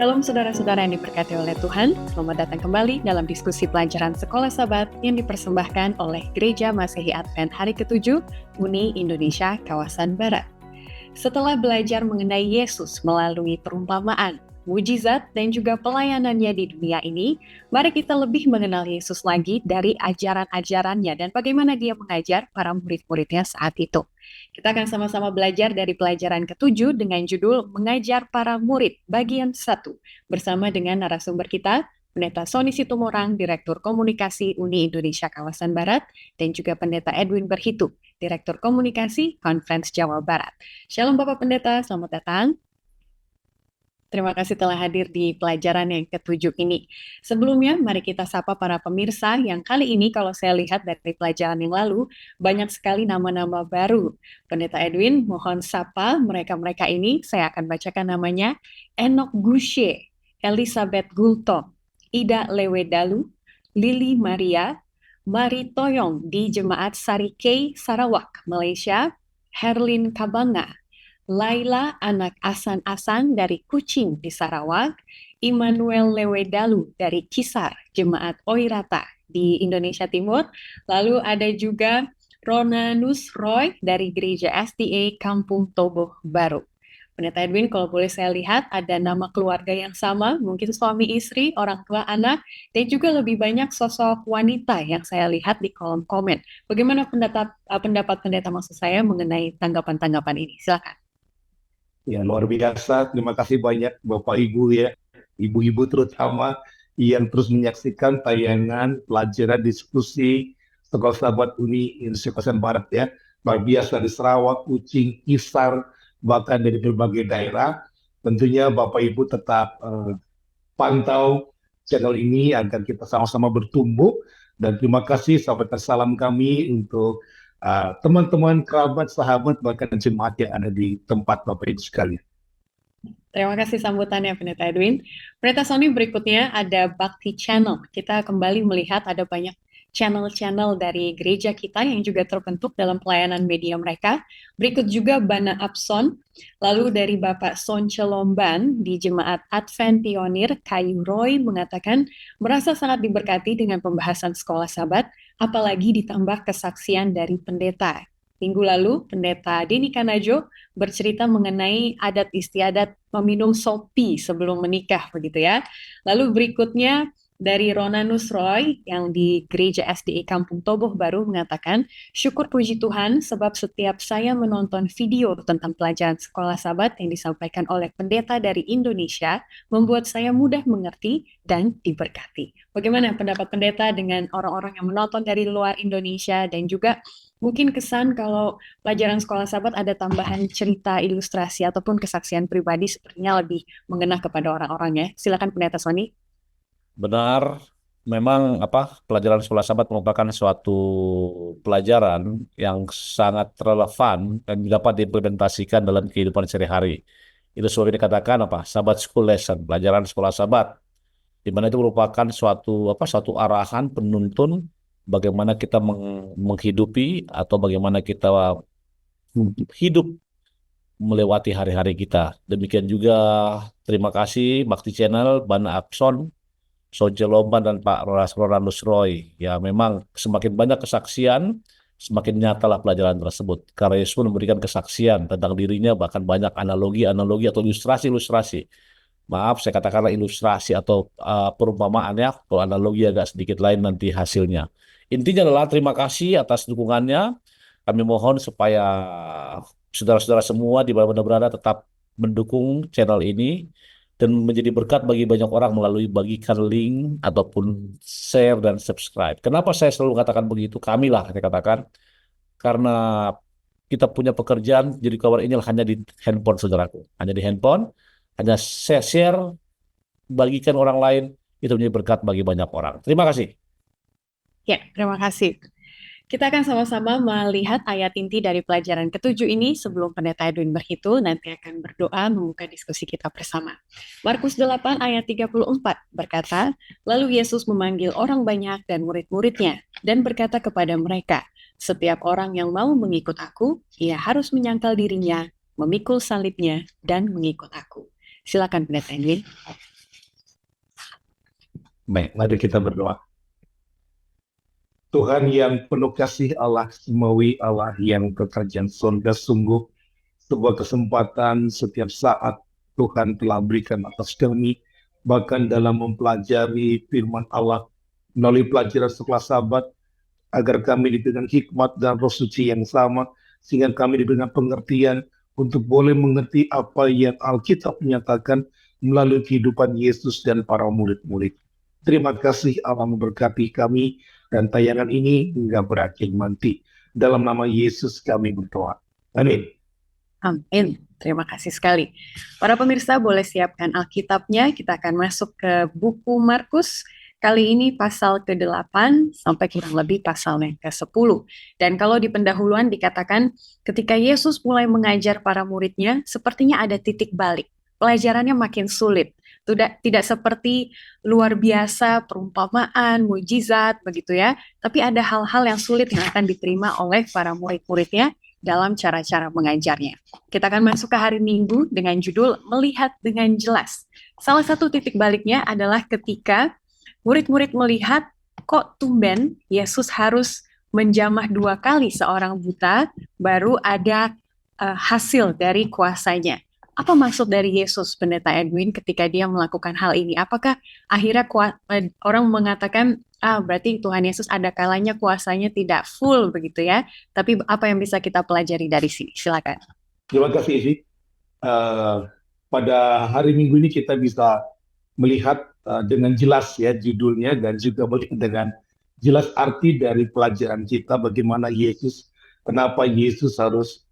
Shalom saudara-saudara yang diberkati oleh Tuhan, selamat datang kembali dalam diskusi pelajaran Sekolah Sabat yang dipersembahkan oleh Gereja Masehi Advent Hari ke-7 Uni Indonesia Kawasan Barat. Setelah belajar mengenai Yesus melalui perumpamaan, mujizat, dan juga pelayanannya di dunia ini, mari kita lebih mengenal Yesus lagi dari ajaran-ajarannya dan bagaimana dia mengajar para murid-muridnya saat itu. Kita akan sama-sama belajar dari pelajaran ke-7 dengan judul Mengajar Para Murid bagian 1 bersama dengan narasumber kita, Pendeta Sony Situmorang, Direktur Komunikasi Uni Indonesia Kawasan Barat, dan juga Pendeta Edwin Berhitu, Direktur Komunikasi Conference Jawa Barat. Shalom Bapak Pendeta, selamat datang. Terima kasih telah hadir di pelajaran yang ke-7 ini. Sebelumnya, mari kita sapa para pemirsa yang kali ini kalau saya lihat dari pelajaran yang lalu, banyak sekali nama-nama baru. Pendeta Edwin, mohon sapa mereka-mereka ini, saya akan bacakan namanya: Enoch Gushe, Elizabeth Gultom, Ida Lewedalu, Lili Maria, Mari Toyong di Jemaat Sarikei, Sarawak, Malaysia, Herlin Kabanga, Laila anak Asan-Asan dari Kuching di Sarawak, Immanuel Lewedalu dari Kisar, Jemaat Oirata di Indonesia Timur, lalu ada juga Rona Nusroy dari Gereja SDA Kampung Tobo Baru. Pendeta Edwin, kalau boleh saya lihat ada nama keluarga yang sama, mungkin suami istri, orang tua anak, dan juga lebih banyak sosok wanita yang saya lihat di kolom komen. Bagaimana pendapat pendeta maksud saya mengenai tanggapan-tanggapan ini? Silakan. Ya, luar biasa. Terima kasih banyak Bapak Ibu ya, Ibu-ibu terutama yang terus menyaksikan tayangan pelajaran diskusi Sekolah Sahabat Uni Indonesia Kawasan Barat ya. Luar biasa, dari Sarawak, Kuching, Kisar, bahkan dari berbagai daerah. Tentunya Bapak Ibu tetap pantau channel ini agar kita sama-sama bertumbuh. Dan terima kasih, sahabat salam kami untuk teman-teman, kerabat, sahabat, bahkan jemaat yang ada di tempat Bapak Ibu sekalian. Terima kasih sambutannya Pendeta Edwin. Pendeta Sony, berikutnya ada Bakti Channel. Kita kembali melihat ada banyak channel-channel dari gereja kita yang juga terbentuk dalam pelayanan media mereka. Berikut juga Bana Abson, lalu dari Bapak Sonce Lomban di Jemaat Advent Pionir Kayu Roy mengatakan merasa sangat diberkati dengan pembahasan Sekolah Sabat, apalagi ditambah kesaksian dari pendeta. Minggu lalu, Pendeta Denny Kanajo bercerita mengenai adat istiadat meminum sopi sebelum menikah, begitu ya. Lalu berikutnya dari Rona Nusroy yang di Gereja SDA Kampung Tobo Baru mengatakan, syukur puji Tuhan sebab setiap saya menonton video tentang pelajaran Sekolah Sabat yang disampaikan oleh pendeta dari Indonesia, membuat saya mudah mengerti dan diberkati. Bagaimana pendapat pendeta dengan orang-orang yang menonton dari luar Indonesia dan juga mungkin kesan kalau pelajaran Sekolah Sabat ada tambahan cerita, ilustrasi, ataupun kesaksian pribadi sepertinya lebih mengena kepada orang-orang ya. Silakan Pendeta Sony. Benar, memang pelajaran Sekolah Sabat merupakan suatu pelajaran yang sangat relevan dan dapat diimplementasikan dalam kehidupan sehari-hari. Itu sebagai dikatakan Sabbath School Lesson, pelajaran Sekolah Sabat, di mana itu merupakan suatu arahan penuntun bagaimana kita menghidupi atau bagaimana kita hidup melewati hari-hari kita. Demikian juga terima kasih Bakti Channel, Bana Abson, Sonce Lomban, dan Pak Rolandus Roy. Ya, memang semakin banyak kesaksian, semakin nyatalah pelajaran tersebut. Karena Yesus pun memberikan kesaksian tentang dirinya, bahkan banyak analogi-analogi atau ilustrasi-ilustrasi. Maaf, saya katakanlah ilustrasi atau perumpamaannya, kalau analogi agak sedikit lain nanti hasilnya. Intinya adalah terima kasih atas dukungannya. Kami mohon supaya saudara-saudara semua di mana berada tetap mendukung channel ini dan menjadi berkat bagi banyak orang melalui bagikan link ataupun share dan subscribe. Kenapa saya selalu katakan begitu? Kami lah saya katakan, karena kita punya pekerjaan jadi kawan ini hanya di handphone saudaraku, hanya di handphone, hanya share, bagikan orang lain, itu menjadi berkat bagi banyak orang. Terima kasih. Ya, terima kasih. Kita akan sama-sama melihat ayat inti dari pelajaran ke-7 ini sebelum Pendeta Edwin Berhitu nanti akan berdoa membuka diskusi kita bersama. Markus 8 ayat 34 berkata, lalu Yesus memanggil orang banyak dan murid-muridnya dan berkata kepada mereka, setiap orang yang mau mengikut aku, ia harus menyangkal dirinya, memikul salibnya, dan mengikut aku. Silakan Pendeta Edwin. Baik, mari kita berdoa. Tuhan yang penuh kasih, Allah Semawi, Allah yang kerajaan surga, sungguh sebuah kesempatan setiap saat Tuhan telah berikan atas kami, bahkan dalam mempelajari firman Allah melalui pelajaran sekolah Sabat, agar kami diberikan hikmat dan roh suci yang sama, sehingga kami diberikan pengertian untuk boleh mengerti apa yang Alkitab menyatakan melalui kehidupan Yesus dan para murid-murid. Terima kasih Allah memberkati kami dan tayangan ini hingga berakhir nanti. Dalam nama Yesus kami berdoa. Amin. Amin. Terima kasih sekali. Para pemirsa boleh siapkan Alkitabnya. Kita akan masuk ke buku Markus. Kali ini pasal ke-8 sampai kurang lebih pasalnya ke-10. Dan kalau di pendahuluan dikatakan ketika Yesus mulai mengajar para muridnya, sepertinya ada titik balik. Pelajarannya makin sulit. Tidak seperti luar biasa, perumpamaan, mujizat, begitu ya. Tapi ada hal-hal yang sulit yang akan diterima oleh para murid-muridnya dalam cara-cara mengajarnya. Kita akan masuk ke hari Minggu dengan judul Melihat dengan Jelas. Salah satu titik baliknya adalah ketika murid-murid melihat kok tumben Yesus harus menjamah 2 kali seorang buta, baru ada hasil dari kuasanya. Apa maksud dari Yesus, Pendeta Edwin, ketika dia melakukan hal ini? Apakah akhirnya orang mengatakan, berarti Tuhan Yesus ada kalanya kuasanya tidak full begitu ya? Tapi apa yang bisa kita pelajari dari sini? Silakan. Terima kasih, Isi. Pada hari Minggu ini kita bisa melihat dengan jelas ya judulnya, dan juga melihat dengan jelas arti dari pelajaran kita bagaimana Yesus, kenapa Yesus harus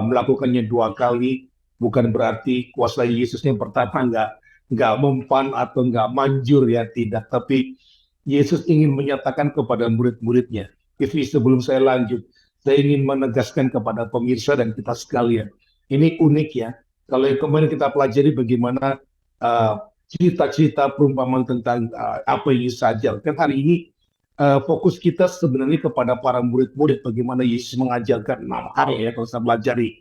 melakukannya 2 kali. Bukan berarti kuasa Yesus yang pertama nggak mempan atau nggak manjur ya, tidak. Tapi Yesus ingin menyatakan kepada murid-muridnya. Tapi sebelum saya lanjut, saya ingin menegaskan kepada pemirsa dan kita sekalian. Ini unik ya. Kalau yang kemarin kita pelajari bagaimana cerita-cerita perumpamaan tentang apa yang Yesus ajar. Kan hari ini fokus kita sebenarnya kepada para murid-murid, bagaimana Yesus mengajarkan 6 hari ya kalau saya pelajari.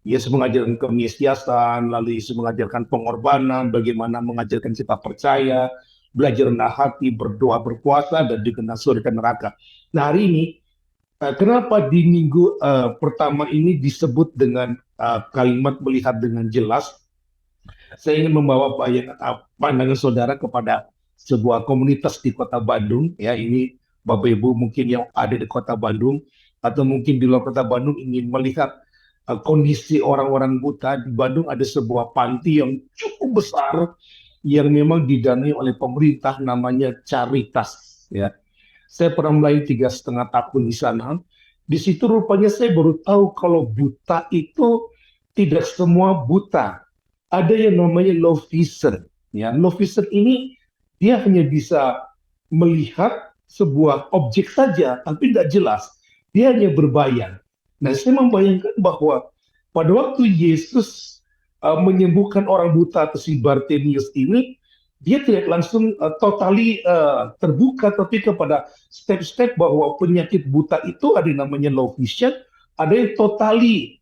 Yesus mengajarkan kemesiasan, lalu Yesus mengajarkan pengorbanan, bagaimana mengajarkan kita percaya, belajar rendah hati, berdoa, berpuasa, dan dikenal surga dan neraka. Nah hari ini, kenapa di minggu pertama ini disebut dengan kalimat melihat dengan jelas? Saya ingin membawa pandangan saudara kepada sebuah komunitas di Kota Bandung. Ya, ini Bapak Ibu mungkin yang ada di Kota Bandung, atau mungkin di luar Kota Bandung ingin melihat kondisi orang-orang buta. Di Bandung ada sebuah panti yang cukup besar yang memang didanai oleh pemerintah, namanya Caritas ya. Saya pernah melayani 3,5 tahun di sana. Di situ rupanya saya baru tahu kalau buta itu tidak semua buta. Ada yang namanya low vision ya. Low vision ini dia hanya bisa melihat sebuah objek saja tapi tidak jelas. Dia hanya berbayang. Nah, saya membayangkan bahwa pada waktu Yesus menyembuhkan orang buta atau si Bartimius ini, dia tidak langsung totally terbuka, tapi kepada step-step bahwa penyakit buta itu ada yang namanya low vision, ada yang totally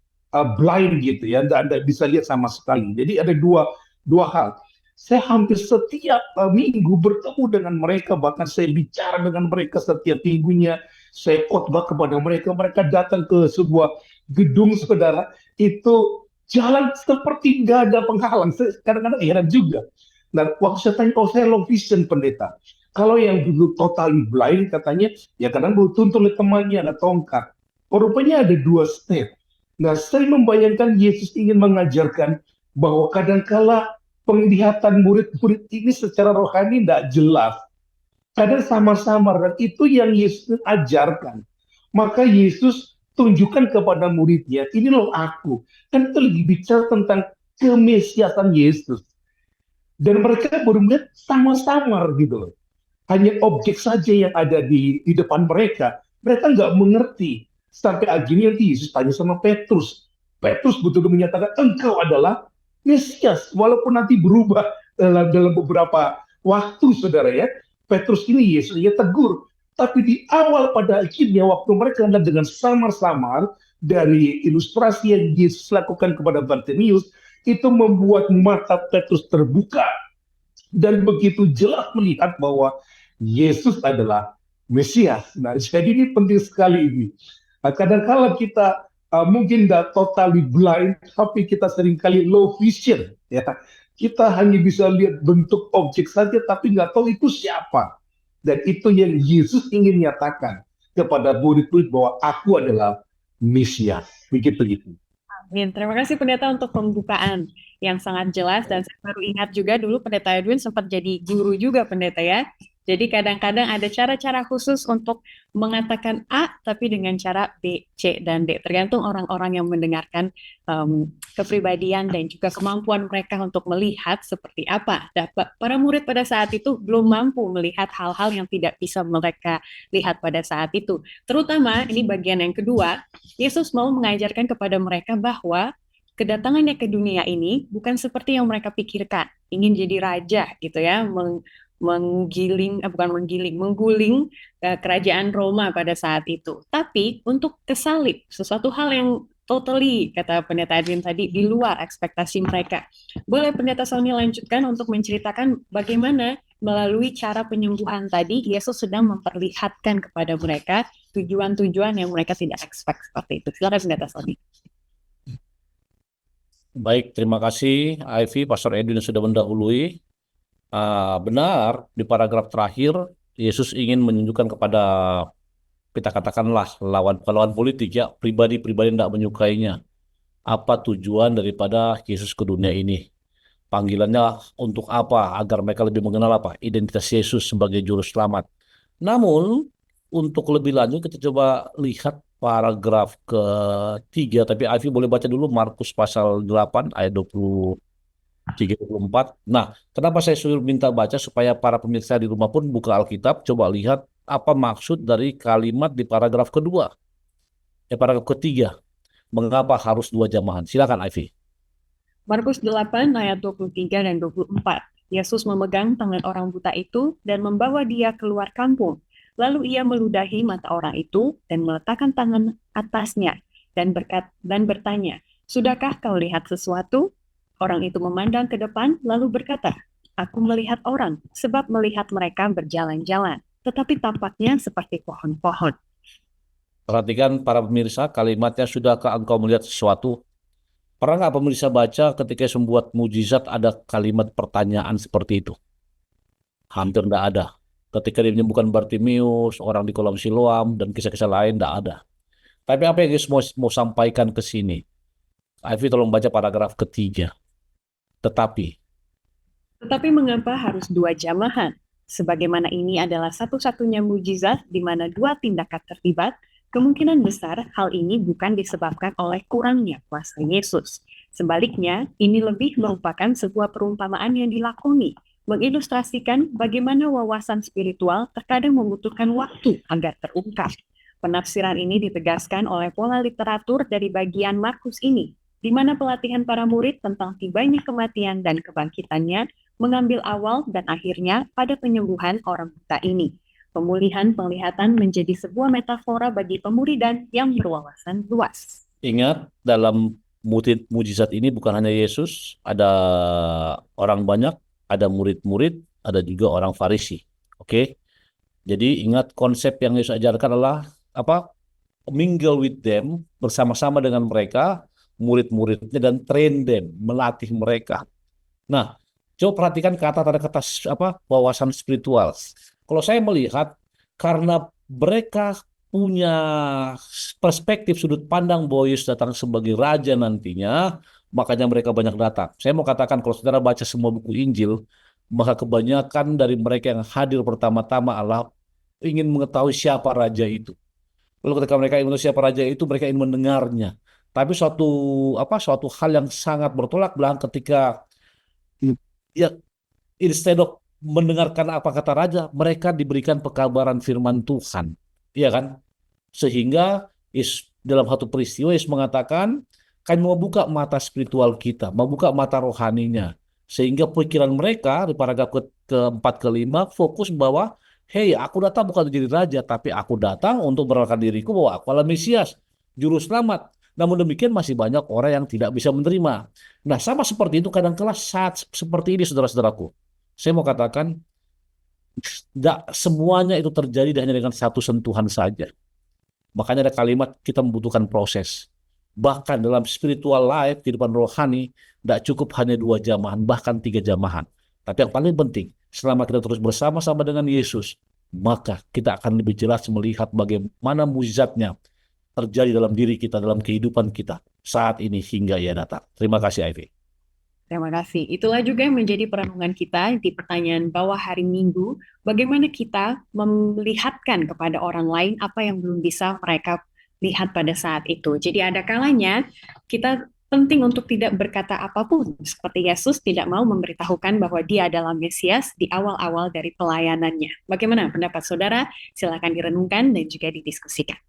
blind gitu ya, Anda bisa lihat sama sekali. Jadi ada dua hal. Saya hampir setiap minggu bertemu dengan mereka, bahkan saya bicara dengan mereka setiap minggunya. Saya khotbah kepada mereka, mereka datang ke sebuah gedung, saudara, itu jalan seperti nggak ada penghalang. Saya kadang-kadang heran juga. Nah, waktu saya tanya, kalau saya low vision, pendeta, kalau yang dulu totally blind, katanya, ya kadang baru tuntun oleh temannya, ada tongkat. Rupanya ada 2 step. Nah, saya membayangkan Yesus ingin mengajarkan bahwa kadangkala penglihatan murid-murid ini secara rohani tidak jelas. Kadang samar-samar, dan itu yang Yesus ajarkan. Maka Yesus tunjukkan kepada muridnya, ini loh aku. Kan itu lagi bicara tentang kemesiasan Yesus. Dan mereka baru melihat samar-samar gitu loh. Hanya objek saja yang ada di depan mereka. Mereka nggak mengerti. Sampai akhirnya Yesus tanya sama Petrus. Petrus betul-betul menyatakan, engkau adalah Mesias. Walaupun nanti berubah dalam beberapa waktu, saudara ya. Petrus ini Yesus ya tegur, tapi di awal pada akhirnya waktu mereka lihat dengan samar-samar dari ilustrasi yang Yesus lakukan kepada Bartimius, itu membuat mata Petrus terbuka. dan begitu jelas melihat bahwa Yesus adalah Mesias. Nah, jadi ini penting sekali ini. Kadang-kala kita mungkin tidak totally blind, tapi kita seringkali low vision. Ya, kita hanya bisa lihat bentuk objek saja, tapi nggak tahu itu siapa. Dan itu yang Yesus ingin nyatakan kepada murid-murid bahwa aku adalah Mesias. Begitu. Amin. Terima kasih Pendeta untuk pembukaan yang sangat jelas, dan saya baru ingat juga dulu Pendeta Edwin sempat jadi guru juga Pendeta ya. Jadi kadang-kadang ada cara-cara khusus untuk mengatakan A tapi dengan cara B, C, dan D. Tergantung orang-orang yang mendengarkan kepribadian dan juga kemampuan mereka untuk melihat seperti apa. Dan para murid pada saat itu belum mampu melihat hal-hal yang tidak bisa mereka lihat pada saat itu. Terutama ini bagian yang kedua, Yesus mau mengajarkan kepada mereka bahwa kedatangannya ke dunia ini bukan seperti yang mereka pikirkan, ingin jadi raja gitu ya, mengguling kerajaan Roma pada saat itu. Tapi untuk kesalib, sesuatu hal yang totally, kata Pendeta Edwin tadi, di luar ekspektasi mereka. Boleh Pendeta Sony lanjutkan untuk menceritakan bagaimana melalui cara penyembuhan tadi, Yesus sedang memperlihatkan kepada mereka tujuan-tujuan yang mereka tidak expect seperti itu. Silakan Pendeta Sony. Baik, terima kasih Ivy, Pastor Edwin sudah mendahului. Benar, di paragraf terakhir Yesus ingin menunjukkan kepada, kita katakanlah lawan politik ya, pribadi-pribadi yang tidak menyukainya, apa tujuan daripada Yesus ke dunia ini. Panggilannya untuk apa? Agar mereka lebih mengenal apa? Identitas Yesus sebagai juru selamat. Namun, untuk lebih lanjut kita coba lihat paragraf ketiga, tapi Ivy boleh baca dulu Markus pasal 8 ayat 23-24. Nah, kenapa saya suruh minta baca supaya para pemirsa di rumah pun buka Alkitab, coba lihat apa maksud dari kalimat di paragraf kedua. Paragraf ketiga. Mengapa harus 2 jamahan? Silakan Ivy. Markus 8 ayat 23 dan 24. Yesus memegang tangan orang buta itu dan membawa dia keluar kampung. Lalu ia meludahi mata orang itu dan meletakkan tangan atasnya dan bertanya, "Sudahkah kau lihat sesuatu?" Orang itu memandang ke depan lalu berkata, "Aku melihat orang, sebab melihat mereka berjalan-jalan, tetapi tampaknya seperti pohon-pohon." Perhatikan para pemirsa, kalimatnya, "Sudahkah engkau melihat sesuatu?" Pernah nggak pemirsa baca ketika membuat mujizat ada kalimat pertanyaan seperti itu? Hampir nggak ada. Ketika dia menyembuhkan Bartimius, orang di kolam Siloam, dan kisah-kisah lain, nggak ada. Tapi apa yang Yesus mau sampaikan ke sini? Ivy tolong baca paragraf ketiga. Tetapi mengapa harus 2 jamahan? Sebagaimana ini adalah satu-satunya mujizat di mana 2 tindakan terlibat, kemungkinan besar hal ini bukan disebabkan oleh kurangnya kuasa Yesus. Sebaliknya, ini lebih merupakan sebuah perumpamaan yang dilakoni, mengilustrasikan bagaimana wawasan spiritual terkadang membutuhkan waktu agar terungkap. Penafsiran ini ditegaskan oleh pola literatur dari bagian Markus ini, di mana pelatihan para murid tentang tibanya kematian dan kebangkitannya mengambil awal dan akhirnya pada penyembuhan orang buta ini. Pemulihan penglihatan menjadi sebuah metafora bagi pemuridan yang berwawasan luas. Ingat, dalam mujizat ini bukan hanya Yesus, ada orang banyak, ada murid-murid, ada juga orang Farisi. Oke? Jadi ingat, konsep yang Yesus ajarkan adalah apa? Mingle with them, bersama-sama dengan mereka, murid-muridnya, dan train them, melatih mereka. Nah, coba perhatikan kata-kata wawasan spiritual. Kalau saya melihat, karena mereka punya perspektif sudut pandang bahwa Yesus datang sebagai raja nantinya, makanya mereka banyak datang. Saya mau katakan, kalau saudara baca semua buku Injil, maka kebanyakan dari mereka yang hadir pertama-tama adalah ingin mengetahui siapa raja itu. Lalu ketika mereka ingin mengetahui siapa raja itu, mereka ingin mendengarnya. Tapi suatu hal yang sangat bertolak belakang ketika ya, instead of mendengarkan apa kata raja, mereka diberikan pekabaran firman Tuhan. Iya kan? Sehingga dalam satu peristiwa Yesus mengatakan, kami membuka mata spiritual kita, membuka mata rohaninya. Sehingga pikiran mereka di paragraf keempat kelima fokus bahwa, hey, aku datang bukan untuk jadi raja, tapi aku datang untuk memperkenalkan diriku bahwa aku adalah Mesias, juru selamat. Namun demikian masih banyak orang yang tidak bisa menerima. Nah, sama seperti itu kadang-kala saat seperti ini, saudara-saudaraku. Saya mau katakan, tidak semuanya itu terjadi hanya dengan satu sentuhan saja. Makanya ada kalimat kita membutuhkan proses. Bahkan dalam spiritual life, kehidupan rohani, tidak cukup hanya 2 jamahan, bahkan 3 jamahan. Tapi yang paling penting, selama kita terus bersama-sama dengan Yesus, maka kita akan lebih jelas melihat bagaimana mujizatnya terjadi dalam diri kita, dalam kehidupan kita saat ini hingga ia datang. Terima kasih, Ivy. Terima kasih. Itulah juga yang menjadi perenungan kita di pertanyaan bawah hari Minggu. Bagaimana kita melihatkan kepada orang lain apa yang belum bisa mereka lihat pada saat itu. Jadi ada kalanya kita penting untuk tidak berkata apapun. Seperti Yesus tidak mau memberitahukan bahwa dia adalah Mesias di awal-awal dari pelayanannya. Bagaimana pendapat saudara? Silakan direnungkan dan juga didiskusikan.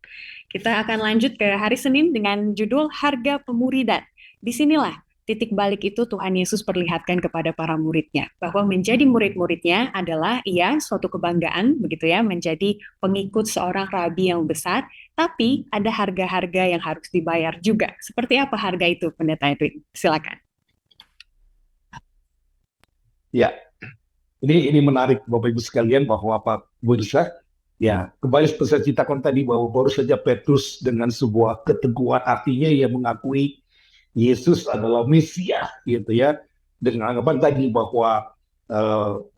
Kita akan lanjut ke hari Senin dengan judul Harga Pemuridan. Disinilah titik balik itu Tuhan Yesus perlihatkan kepada para muridnya, bahwa menjadi murid-muridnya adalah suatu kebanggaan, begitu ya, menjadi pengikut seorang rabi yang besar, tapi ada harga-harga yang harus dibayar juga. Seperti apa harga itu, Pendeta Edwin? Silakan. Ya, ini menarik Bapak Ibu sekalian bahwa Pak Bursa, ya kembali seperti saya ceritakan tadi bahwa baru saja Petrus dengan sebuah keteguhan artinya ia mengakui Yesus adalah Mesias, gitu ya. Dengan anggapan tadi bahwa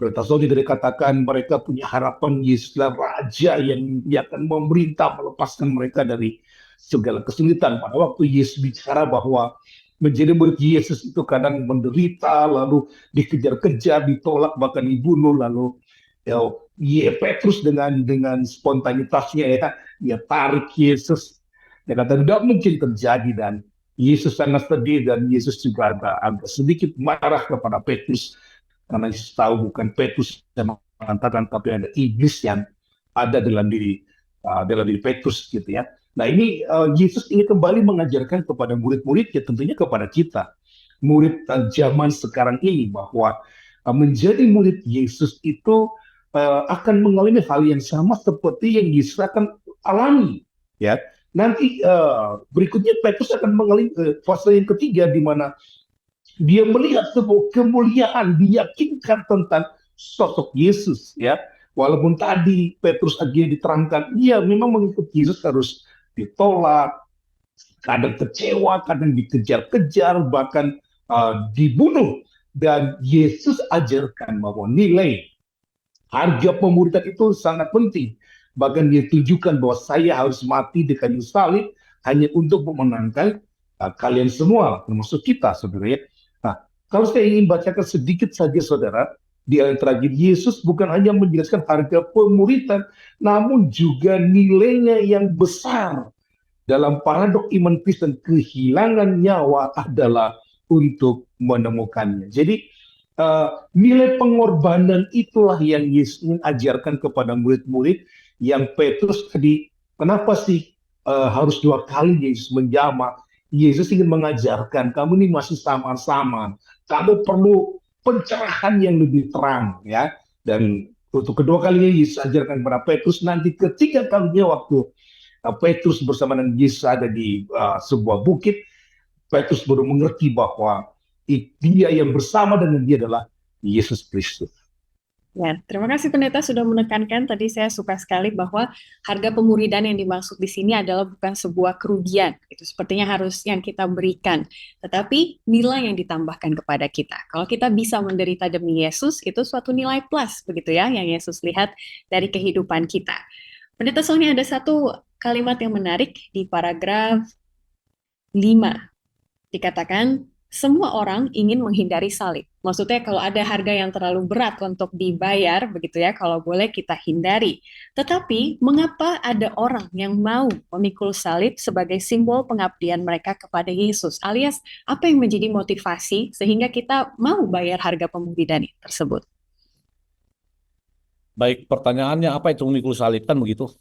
Pendeta Sony tadi katakan mereka punya harapan Yesuslah Raja yang akan memerintah melepaskan mereka dari segala kesulitan. Pada waktu Yesus bicara bahwa menjadi murid Yesus itu kadang menderita, lalu dikejar-kejar, ditolak, bahkan dibunuh, lalu Petrus dengan spontanitasnya dia tarik Yesus. Dia kata tidak mungkin terjadi, dan Yesus sangat sedih, dan Yesus juga agak sedikit marah kepada Petrus karena Yesus tahu bukan Petrus yang mengatakan, tapi ada iblis yang ada dalam diri Petrus, gitu ya. Nah ini Yesus ingin kembali mengajarkan kepada murid-muridnya, tentunya kepada kita murid zaman sekarang ini, bahwa menjadi murid Yesus itu akan mengalami hal yang sama seperti yang Yesus akan alami, ya. Nanti berikutnya Petrus akan mengalami fase yang ketiga, di mana dia melihat sebuah kemuliaan, diyakinkan tentang sosok Yesus, ya. Walaupun tadi Petrus akhirnya diterangkan, iya memang mengikut Yesus harus ditolak, kadang kecewa, kadang dikejar-kejar, bahkan dibunuh. Dan Yesus ajarkan bahwa nilai harga pemuridan itu sangat penting. Bahkan dia tunjukkan bahwa saya harus mati di kayu salib hanya untuk memenangkan kalian semua, termasuk kita, saudara. Nah, kalau saya ingin bacakan sedikit saja, saudara, di ayat terakhir, Yesus bukan hanya menjelaskan harga pemuridan, namun juga nilainya yang besar. Dalam paradok iman Kristen, kehilangan nyawa adalah untuk menemukannya. Jadi, nilai pengorbanan itulah yang Yesus ingin ajarkan kepada murid-murid. Yang Petrus tadi, kenapa sih harus 2 kali Yesus menjamah? Yesus ingin mengajarkan, kamu ini masih sama-sama, kamu perlu pencerahan yang lebih terang, ya. Dan untuk kedua kalinya Yesus ajarkan kepada Petrus, nanti ketiga kalinya waktu Petrus bersama dengan Yesus ada di sebuah bukit, Petrus baru mengerti bahwa dia yang bersama dengan dia adalah Yesus Kristus. Ya, terima kasih Pendeta sudah menekankan. Tadi saya suka sekali bahwa harga pemuridan yang dimaksud di sini adalah bukan sebuah kerugian. Itu sepertinya harus yang kita berikan, tetapi nilai yang ditambahkan kepada kita. Kalau kita bisa menderita demi Yesus, itu suatu nilai plus, begitu ya, yang Yesus lihat dari kehidupan kita. Pendeta Sony, ada satu kalimat yang menarik di paragraf 5. Dikatakan, semua orang ingin menghindari salib. Maksudnya kalau ada harga yang terlalu berat untuk dibayar, begitu ya, kalau boleh kita hindari. Tetapi mengapa ada orang yang mau memikul salib sebagai simbol pengabdian mereka kepada Yesus? Alias apa yang menjadi motivasi sehingga kita mau bayar harga pemuridan tersebut? Baik, pertanyaannya apa itu memikul salib, kan begitu?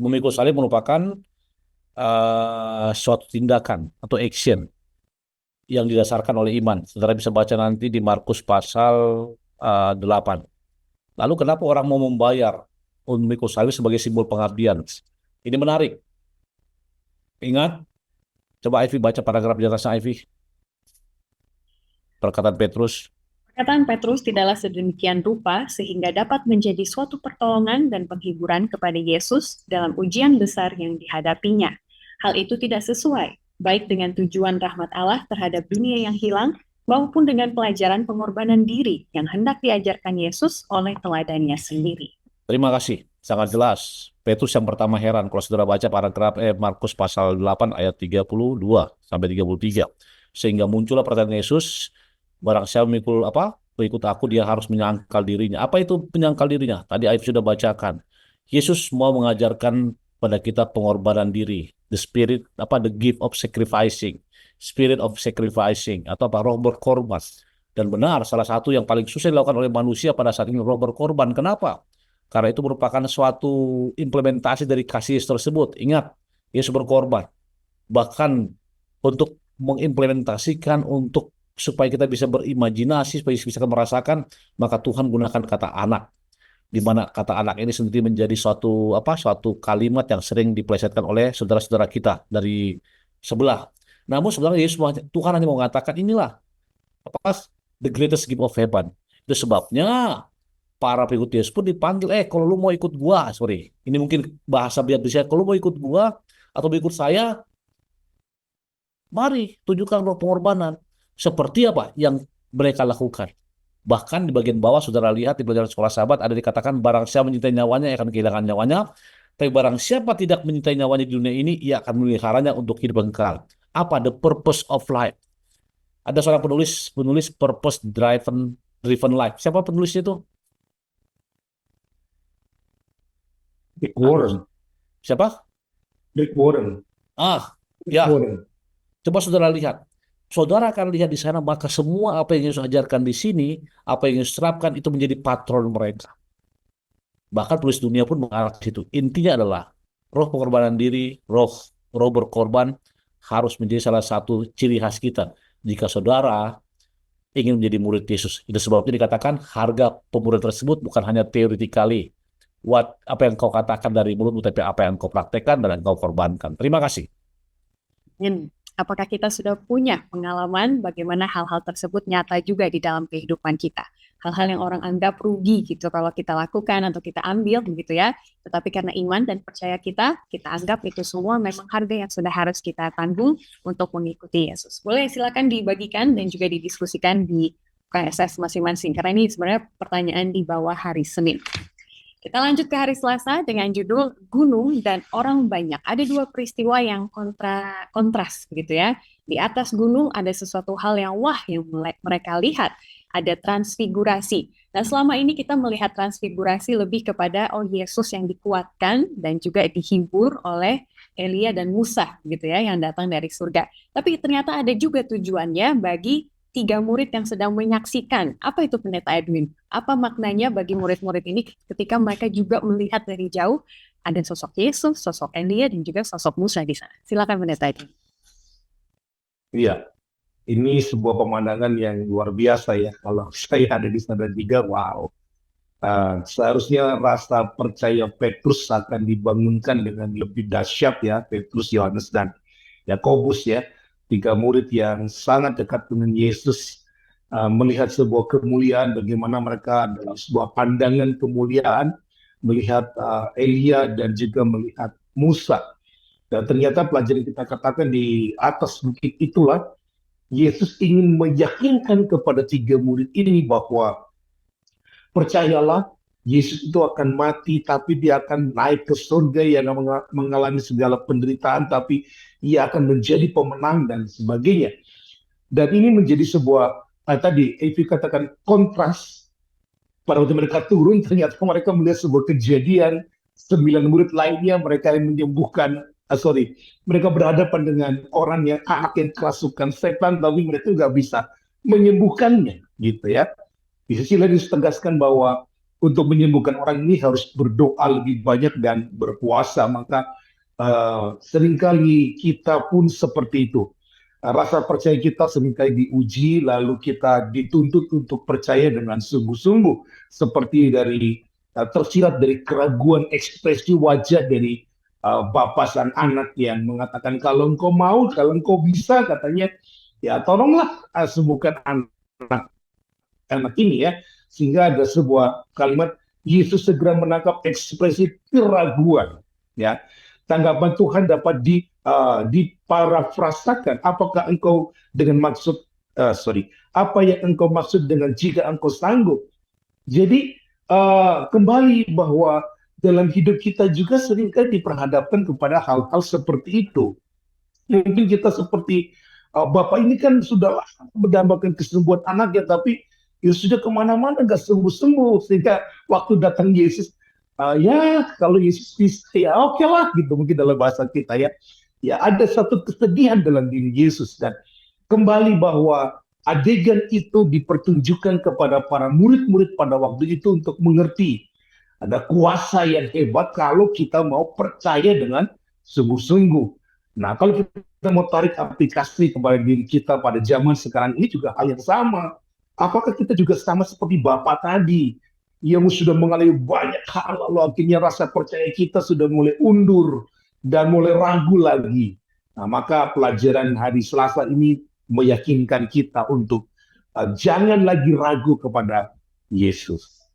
Memikul salib merupakan suatu tindakan atau action yang didasarkan oleh iman. Saudara bisa baca nanti di Markus pasal 8. Lalu kenapa orang mau membayar memikul salib sebagai simbol pengabdian? Ini menarik. Ingat, coba Ivy baca paragraf di atasnya, Ivy. Perkataan Petrus. Perkataan Petrus tidaklah sedemikian rupa sehingga dapat menjadi suatu pertolongan dan penghiburan kepada Yesus dalam ujian besar yang dihadapinya. Hal itu tidak sesuai, baik dengan tujuan rahmat Allah terhadap dunia yang hilang, maupun dengan pelajaran pengorbanan diri yang hendak diajarkan Yesus oleh teladannya sendiri. Terima kasih, sangat jelas. Petrus yang pertama heran kalau saudara baca paragraf Markus pasal 8 ayat 32 sampai 33. Sehingga muncullah pertanyaan Yesus, barang siapa mengikut aku, dia harus menyangkal dirinya. Apa itu menyangkal dirinya? Tadi ayat sudah bacakan. Yesus mau mengajarkan pada kita pengorbanan diri, the gift of sacrificing, spirit of sacrificing, atau roh berkorban. Dan benar, salah satu yang paling susah dilakukan oleh manusia pada saat ini roh berkorban. Kenapa? Karena itu merupakan suatu implementasi dari kasih Yesus tersebut. Ingat, Yesus berkorban. Bahkan untuk mengimplementasikan, supaya kita bisa berimajinasi, supaya bisa merasakan, maka Tuhan gunakan kata anak, di mana kata anak ini sendiri menjadi suatu kalimat yang sering dipelesetkan oleh saudara-saudara kita dari sebelah. Namun sebenarnya Tuhan hanya mau mengatakan inilah the greatest gift of heaven. Itu sebabnya para pengikut Yesus pun dipanggil, kalau lu mau ikut gua, ini mungkin bahasa biar bisa, kalau lu mau ikut gua atau mau ikut saya, mari tunjukkan roh pengorbanan. Seperti apa yang mereka lakukan. Bahkan di bagian bawah saudara lihat di pelajaran sekolah sahabat ada dikatakan barang siapa mencintai nyawanya akan kehilangan nyawanya. Tapi barang siapa tidak mencintai nyawanya di dunia ini, ia akan memeliharanya untuk hidup kekal. Apa the purpose of life? Ada seorang penulis purpose driven life. Siapa penulisnya itu? Rick Warren. Siapa? Rick Warren. Ya. Warren. Coba saudara lihat. Saudara akan lihat di sana, maka semua apa yang Yesus ajarkan di sini, apa yang Yesus terapkan itu menjadi patron mereka. Bahkan penulis dunia pun mengarah ke situ. Intinya adalah roh pengorbanan diri, roh berkorban harus menjadi salah satu ciri khas kita. Jika saudara ingin menjadi murid Yesus, itu sebabnya dikatakan harga pemurid tersebut bukan hanya theoretically, apa yang kau katakan dari mulutmu, tapi apa yang kau praktekkan dan kau korbankan. Terima kasih. Apakah kita sudah punya pengalaman bagaimana hal-hal tersebut nyata juga di dalam kehidupan kita? Hal-hal yang orang anggap rugi gitu kalau kita lakukan atau kita ambil begitu ya. Tetapi karena iman dan percaya kita anggap itu semua memang harga yang sudah harus kita tanggung untuk mengikuti Yesus. Boleh silakan dibagikan dan juga didiskusikan di KSS masing-masing. Karena ini sebenarnya pertanyaan di bawah hari Senin. Kita lanjut ke hari Selasa dengan judul Gunung dan Orang Banyak. Ada dua peristiwa yang kontras gitu ya. Di atas gunung ada sesuatu hal yang yang mereka lihat. Ada transfigurasi. Nah selama ini kita melihat transfigurasi lebih kepada Yesus yang dikuatkan dan juga dihibur oleh Elia dan Musa gitu ya yang datang dari surga. Tapi ternyata ada juga tujuannya bagi 3 murid yang sedang menyaksikan. Apa itu Pendeta Edwin? Apa maknanya bagi murid-murid ini ketika mereka juga melihat dari jauh ada sosok Yesus, sosok Elia, dan juga sosok Musa di sana? Silakan Pendeta Edwin. Iya, ini sebuah pemandangan yang luar biasa ya. Kalau saya ada di sana juga, wow. Seharusnya rasa percaya Petrus akan dibangunkan dengan lebih dahsyat ya. Petrus, Yohanes, dan Yakobus ya. 3 murid yang sangat dekat dengan Yesus, melihat sebuah kemuliaan, bagaimana mereka dalam sebuah pandangan kemuliaan melihat Elia dan juga melihat Musa. Dan ternyata pelajaran kita katakan di atas bukit itulah Yesus ingin meyakinkan kepada 3 murid ini bahwa percayalah, Yesus itu akan mati, tapi dia akan naik ke surga yang mengalami segala penderitaan, tapi ia akan menjadi pemenang dan sebagainya. Dan ini menjadi sebuah, tadi Evi katakan kontras. Pada waktu mereka turun, ternyata mereka melihat sebuah kejadian, 9 murid lainnya, mereka yang menyembuhkan, mereka berhadapan dengan orang yang akan kerasukan setan, tapi mereka juga bisa menyembuhkannya, gitu ya. Di sisi lain ditegaskan bahwa untuk menyembuhkan orang ini harus berdoa lebih banyak dan berpuasa. Maka seringkali kita pun seperti itu. Rasa percaya kita seringkali diuji, lalu kita dituntut untuk percaya dengan sungguh-sungguh. Seperti tersirat dari keraguan ekspresi wajah dari bapak dan anak yang mengatakan, kalau engkau mau, kalau engkau bisa, katanya, ya tolonglah sembuhkan anak. anak ini ya, sehingga ada sebuah kalimat Yesus segera menangkap ekspresi keraguan ya. Tanggapan Tuhan dapat diparafrasakan. Apakah engkau dengan maksud apa yang engkau maksud dengan jika engkau sanggup? Jadi kembali bahwa dalam hidup kita juga seringkali diperhadapkan kepada hal-hal seperti itu. Mungkin kita seperti Bapak ini kan sudah mendambakan kesembuhan anaknya, tapi ya sudah kemana-mana nggak sembuh-sembuh, sehingga waktu datang Yesus, ya kalau Yesus bisa ya oke lah gitu, mungkin dalam bahasa kita ya ada satu kesedihan dalam diri Yesus. Dan kembali bahwa adegan itu dipertunjukkan kepada para murid-murid pada waktu itu untuk mengerti ada kuasa yang hebat kalau kita mau percaya dengan sungguh-sungguh. Nah, kalau kita mau tarik aplikasi kepada diri kita pada zaman sekarang ini juga hal yang sama. Apakah kita juga sama seperti Bapak tadi yang sudah mengalami banyak hal, lalu akhirnya rasa percaya kita sudah mulai undur dan mulai ragu lagi. Nah, maka pelajaran hari Selasa ini meyakinkan kita untuk jangan lagi ragu kepada Yesus.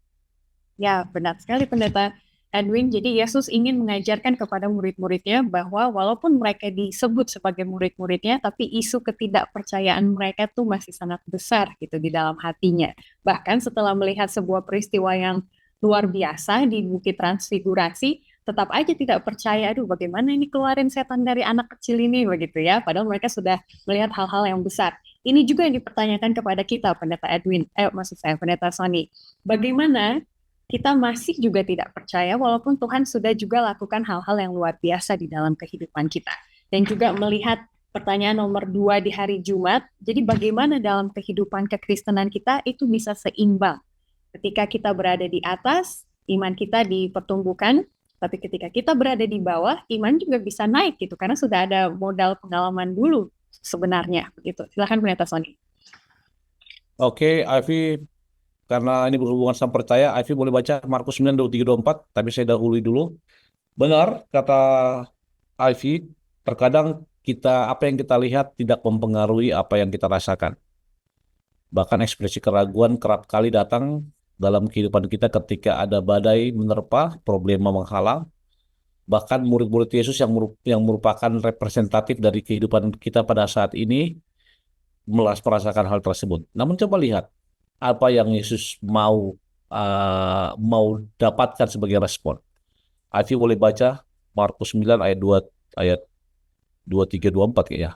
Ya, benar sekali Pendeta Edwin. Jadi Yesus ingin mengajarkan kepada murid-muridnya bahwa walaupun mereka disebut sebagai murid-muridnya, tapi isu ketidakpercayaan mereka tuh masih sangat besar gitu di dalam hatinya. Bahkan setelah melihat sebuah peristiwa yang luar biasa di Bukit Transfigurasi, tetap aja tidak percaya, aduh bagaimana ini keluarin setan dari anak kecil ini begitu ya, padahal mereka sudah melihat hal-hal yang besar. Ini juga yang dipertanyakan kepada kita, Pendeta Edwin, maksud saya Pendeta Sony. Bagaimana kita masih juga tidak percaya walaupun Tuhan sudah juga lakukan hal-hal yang luar biasa di dalam kehidupan kita. Dan juga melihat pertanyaan nomor 2 di hari Jumat, jadi bagaimana dalam kehidupan kekristenan kita itu bisa seimbang. Ketika kita berada di atas, iman kita dipertumbuhkan, tapi ketika kita berada di bawah, iman juga bisa naik gitu, karena sudah ada modal pengalaman dulu sebenarnya. Begitu. Silakan Pendeta Sony. Oke, Ivy, karena ini berhubungan sama percaya, Ivy boleh baca Markus 9, 23-24, tapi saya dahului dulu. Benar, kata Ivy, terkadang apa yang kita lihat tidak mempengaruhi apa yang kita rasakan. Bahkan ekspresi keraguan kerap kali datang dalam kehidupan kita ketika ada badai menerpa, problema menghalang. Bahkan murid-murid Yesus yang merupakan representatif dari kehidupan kita pada saat ini merasakan hal tersebut. Namun coba lihat apa yang Yesus mau dapatkan sebagai respon. Ivy boleh baca Markus 9 ayat 23-24 ya.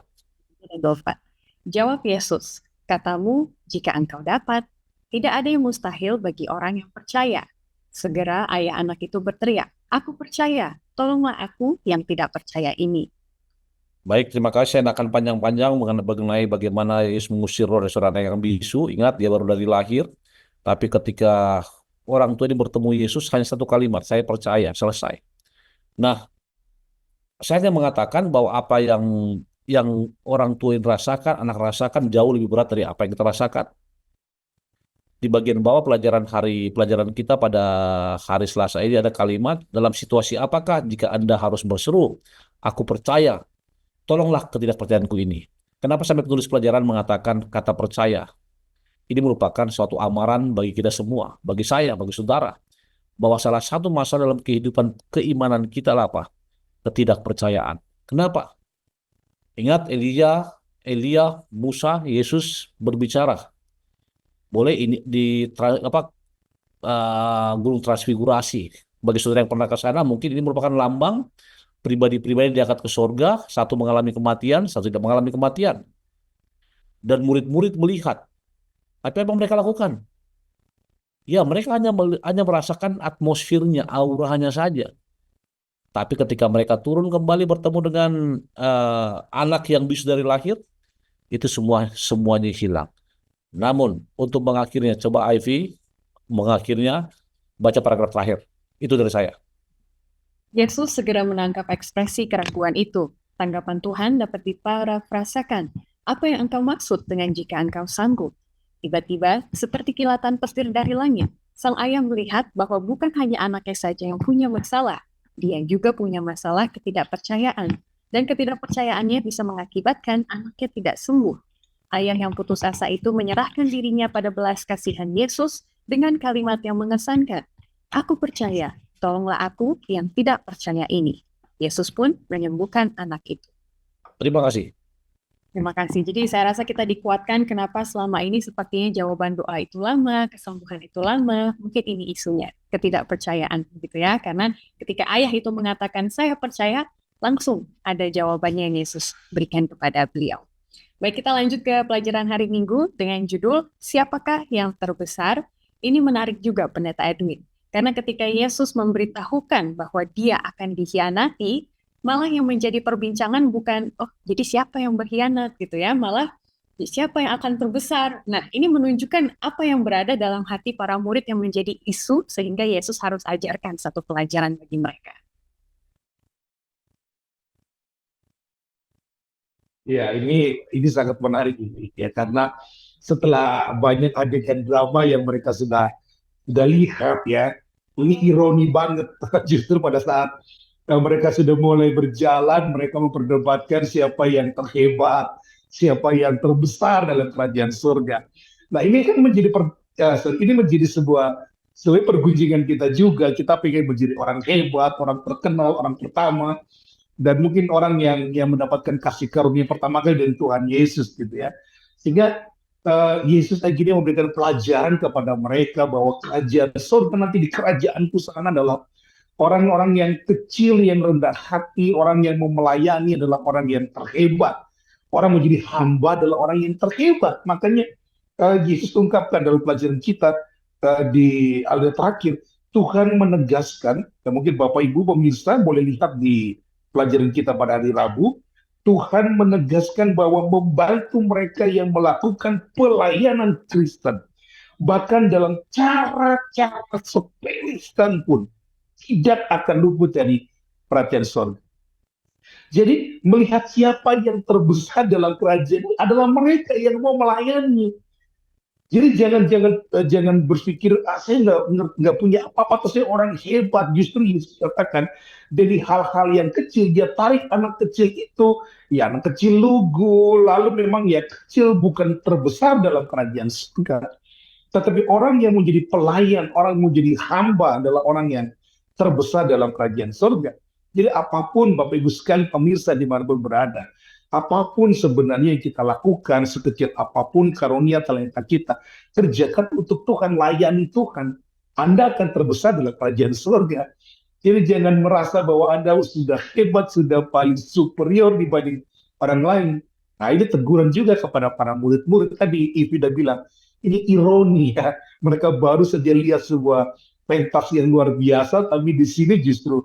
Jawab Yesus, katamu jika engkau dapat, tidak ada yang mustahil bagi orang yang percaya. Segera ayah anak itu berteriak, aku percaya, tolonglah aku yang tidak percaya ini. Baik, terima kasih. Saya akan panjang-panjang mengenai bagaimana Yesus mengusir roh dari seorang anak yang bisu. Ingat, dia baru dari lahir. Tapi ketika orang tua ini bertemu Yesus, hanya satu kalimat, saya percaya, selesai. Nah, saya hanya mengatakan bahwa apa yang orang tua ini rasakan, anak rasakan jauh lebih berat dari apa yang kita rasakan. Di bagian bawah pelajaran kita pada hari Selasa ini ada kalimat, dalam situasi apakah jika Anda harus berseru, aku percaya, tolonglah ketidakpercayaanku ini. Kenapa sampai penulis pelajaran mengatakan kata percaya? Ini merupakan suatu amaran bagi kita semua, bagi saya, bagi saudara, bahwa salah satu masalah dalam kehidupan keimanan kita adalah apa? Ketidakpercayaan. Kenapa? Ingat Elia, Musa, Yesus berbicara. Boleh ini di Gunung Transfigurasi. Bagi saudara yang pernah ke sana, mungkin ini merupakan lambang pribadi-pribadi diangkat ke surga, satu mengalami kematian, satu tidak mengalami kematian. Dan murid-murid melihat. Apa yang mereka lakukan? Ya, mereka hanya merasakan atmosfernya, auranya saja. Tapi ketika mereka turun kembali bertemu dengan anak yang bisu dari lahir, itu semuanya hilang. Namun, untuk mengakhirnya, coba Ivy, baca paragraf terakhir. Itu dari saya. Yesus segera menangkap ekspresi keraguan itu. Tanggapan Tuhan dapat diparafrasakan. Apa yang engkau maksud dengan jika engkau sanggup? Tiba-tiba, seperti kilatan petir dari langit, sang ayah melihat bahwa bukan hanya anaknya saja yang punya masalah, dia juga punya masalah ketidakpercayaan. Dan ketidakpercayaannya bisa mengakibatkan anaknya tidak sembuh. ayah yang putus asa itu menyerahkan dirinya pada belas kasihan Yesus dengan kalimat yang mengesankan, "Aku percaya, tolonglah aku yang tidak percaya ini." Yesus pun menyembuhkan anak itu. Terima kasih. Terima kasih. Jadi saya rasa kita dikuatkan kenapa selama ini sepertinya jawaban doa itu lama, kesembuhan itu lama, mungkin ini isunya, ketidakpercayaan gitu ya. Karena ketika ayah itu mengatakan saya percaya, langsung ada jawabannya yang Yesus berikan kepada beliau. Baik, kita lanjut ke pelajaran hari Minggu dengan judul Siapakah yang Terbesar? Ini menarik juga Pendeta Edwin. Karena ketika Yesus memberitahukan bahwa dia akan dikhianati, malah yang menjadi perbincangan bukan, oh jadi siapa yang berkhianat gitu ya, malah siapa yang akan terbesar. Nah, ini menunjukkan apa yang berada dalam hati para murid yang menjadi isu sehingga Yesus harus ajarkan satu pelajaran bagi mereka. Ya, ini sangat menarik ini ya, karena setelah banyak adegan drama yang mereka sudah lihat ya, ini ironi banget justru pada saat mereka sudah mulai berjalan, mereka memperdebatkan siapa yang terhebat, siapa yang terbesar dalam kerajaan surga. Nah, ini kan ini menjadi sebuah pergunjingan kita juga. Kita pengen menjadi orang hebat, orang terkenal, orang pertama, dan mungkin orang yang mendapatkan kasih karunia pertama kali dari Tuhan Yesus gitu ya. Sehingga Yesus akhirnya memberikan pelajaran kepada mereka bahwa kerajaan surga nanti di kerajaanku sana adalah orang-orang yang kecil, yang rendah hati, orang yang mau melayani adalah orang yang terhebat. Orang menjadi hamba adalah orang yang terhebat. Makanya Yesus ungkapkan dalam pelajaran kita di ayat terakhir, Tuhan menegaskan, dan mungkin Bapak Ibu pemirsa boleh lihat di pelajaran kita pada hari Rabu, Tuhan menegaskan bahwa membantu mereka yang melakukan pelayanan Kristen, bahkan dalam cara-cara sepele pun, tidak akan luput dari perhatian surga. Jadi melihat siapa yang terbesar dalam kerajaan adalah mereka yang mau melayani. Jadi jangan berpikir saya nggak punya apa-apa, saya orang hebat. Justru Yesus katakan dari hal-hal yang kecil dia tarik anak kecil itu, ya anak kecil lugu, lalu memang ya kecil bukan terbesar dalam kerajaan surga. Tetapi orang yang menjadi pelayan, orang yang menjadi hamba adalah orang yang terbesar dalam kerajaan surga. Jadi apapun Bapak Ibu sekalian pemirsa dimanapun berada, apapun sebenarnya yang kita lakukan, sekecil apapun karunia talenta kita, kerjakan untuk Tuhan, layani Tuhan. Anda akan terbesar dalam kerajaan surga. Jadi jangan merasa bahwa Anda sudah hebat, sudah paling superior dibanding orang lain. Nah, ini teguran juga kepada para murid-murid. Tadi Ivi sudah bilang, ini ironi ya. Mereka baru saja lihat sebuah pentas yang luar biasa, tapi di sini justru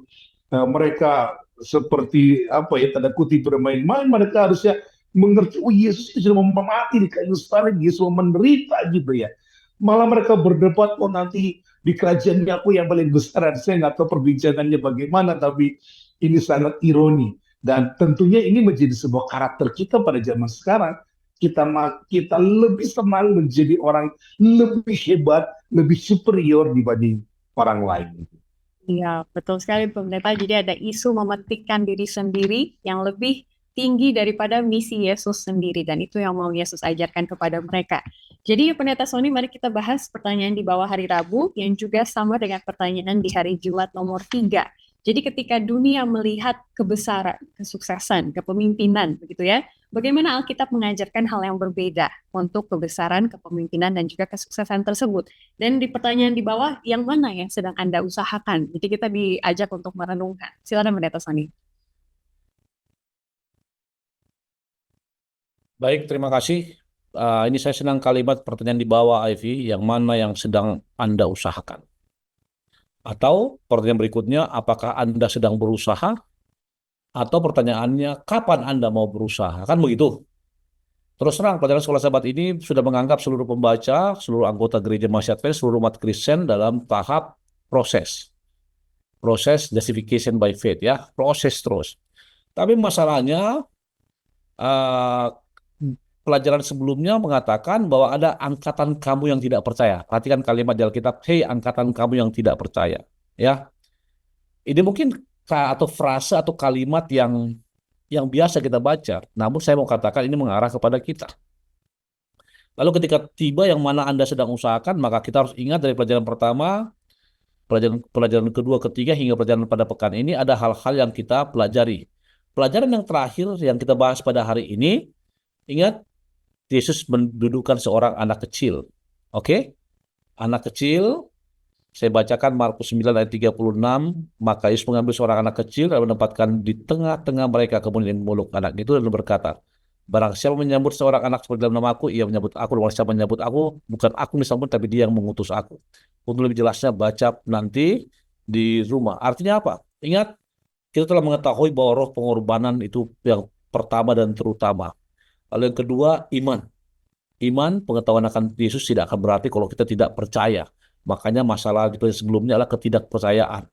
mereka seperti apa ya, tanda kutip bermain-main. Mereka harusnya mengerti, oh Yesus itu sudah mati di kayu salib, Yesus menderita gitu ya. Malah mereka berdebat, oh nanti di kerajaannya aku yang paling besar. Saya nggak tahu perbincangannya bagaimana, tapi ini sangat ironi. Dan tentunya ini menjadi sebuah karakter kita pada zaman sekarang. Kita lebih senang menjadi orang lebih hebat, lebih superior dibanding orang lain. Iya, betul sekali Pendeta. Jadi ada isu mementingkan diri sendiri yang lebih tinggi daripada misi Yesus sendiri. Dan itu yang mau Yesus ajarkan kepada mereka. Jadi Pendeta Sony, mari kita bahas pertanyaan di bawah hari Rabu yang juga sama dengan pertanyaan di hari Jumat nomor 3. Jadi ketika dunia melihat kebesaran, kesuksesan, kepemimpinan, begitu ya, bagaimana Alkitab mengajarkan hal yang berbeda untuk kebesaran, kepemimpinan, dan juga kesuksesan tersebut. Dan di pertanyaan di bawah, yang mana yang sedang Anda usahakan? Jadi kita diajak untuk merenungkan. Silakan Pendeta Sony. Baik, terima kasih. Ini saya senang kalimat pertanyaan di bawah, Ivy, yang mana yang sedang Anda usahakan. Atau pertanyaan berikutnya, apakah Anda sedang berusaha? Atau pertanyaannya, kapan Anda mau berusaha? Kan begitu. Terus terang, pelajaran sekolah sahabat ini sudah menganggap seluruh pembaca, seluruh anggota gereja Masih Advent, seluruh umat Kristen dalam tahap proses. Proses justification by faith, ya. Proses terus. Tapi masalahnya, pelajaran sebelumnya mengatakan bahwa ada angkatan kamu yang tidak percaya. Perhatikan kalimat di Alkitab, hei angkatan kamu yang tidak percaya. Ya, ini mungkin atau frase atau kalimat yang biasa kita baca. Namun saya mau katakan ini mengarah kepada kita. Lalu ketika tiba yang mana Anda sedang usahakan, maka kita harus ingat dari pelajaran pertama, pelajaran kedua, ketiga, hingga pelajaran pada pekan ini ada hal-hal yang kita pelajari. Pelajaran yang terakhir yang kita bahas pada hari ini, ingat, Yesus mendudukkan seorang anak kecil. Oke? Anak kecil, saya bacakan Markus 9 ayat 36, maka Yesus mengambil seorang anak kecil dan menempatkan di tengah-tengah mereka, kemudian memeluk anak itu dan berkata, barang siapa menyambut seorang anak seperti dalam nama aku, ia menyambut aku, dan barang siapa menyambut aku, bukan aku yang disambut, tapi dia yang mengutus aku. Untuk lebih jelasnya, baca nanti di rumah. Artinya apa? Ingat, kita telah mengetahui bahwa roh pengorbanan itu yang pertama dan terutama. Lalu yang kedua, iman. Iman, pengetahuan akan Yesus tidak akan berarti kalau kita tidak percaya. Makanya masalah di sebelumnya adalah ketidakpercayaan.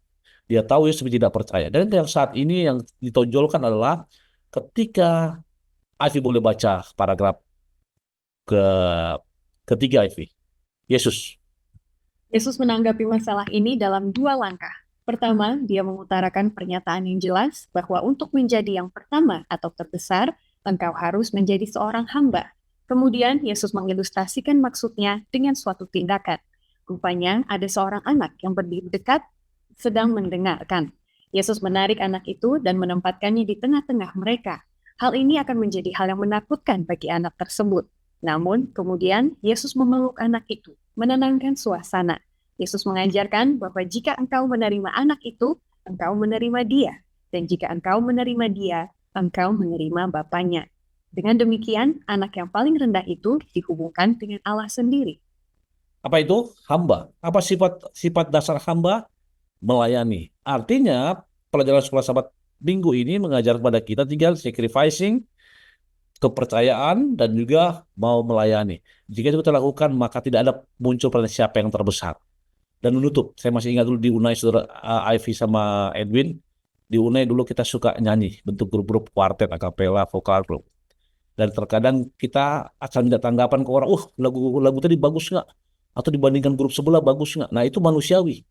Dia tahu Yesus tidak percaya. Dan yang saat ini yang ditonjolkan adalah ketika Ivy boleh baca paragraf ke ketiga, Ivy. Yesus. Yesus menanggapi masalah ini dalam dua langkah. Pertama, dia mengutarakan pernyataan yang jelas bahwa untuk menjadi yang pertama atau terbesar, engkau harus menjadi seorang hamba. Kemudian, Yesus mengilustrasikan maksudnya dengan suatu tindakan. Rupanya, ada seorang anak yang berdiri dekat sedang mendengarkan. Yesus menarik anak itu dan menempatkannya di tengah-tengah mereka. Hal ini akan menjadi hal yang menakutkan bagi anak tersebut. Namun, kemudian Yesus memeluk anak itu, menenangkan suasana. Yesus mengajarkan bahwa jika engkau menerima anak itu, engkau menerima dia. Dan jika engkau menerima dia, engkau menerima Bapanya. Dengan demikian, anak yang paling rendah itu dihubungkan dengan Allah sendiri. Apa itu? Hamba. Apa sifat dasar hamba? Melayani. Artinya, pelajaran sekolah sahabat minggu ini mengajar kepada kita tinggal sacrificing, kepercayaan, dan juga mau melayani. Jika itu kita lakukan, maka tidak ada muncul pada siapa yang terbesar. Dan menutup, saya masih ingat dulu di Unai, saudara Ivy sama Edwin, di Unai dulu kita suka nyanyi, bentuk grup-grup kuartet, akapela, vokal grup. Dan terkadang kita akan minta tanggapan ke orang, lagu tadi bagus nggak? Atau dibandingkan grup sebelah bagus nggak? Nah itu manusiawi.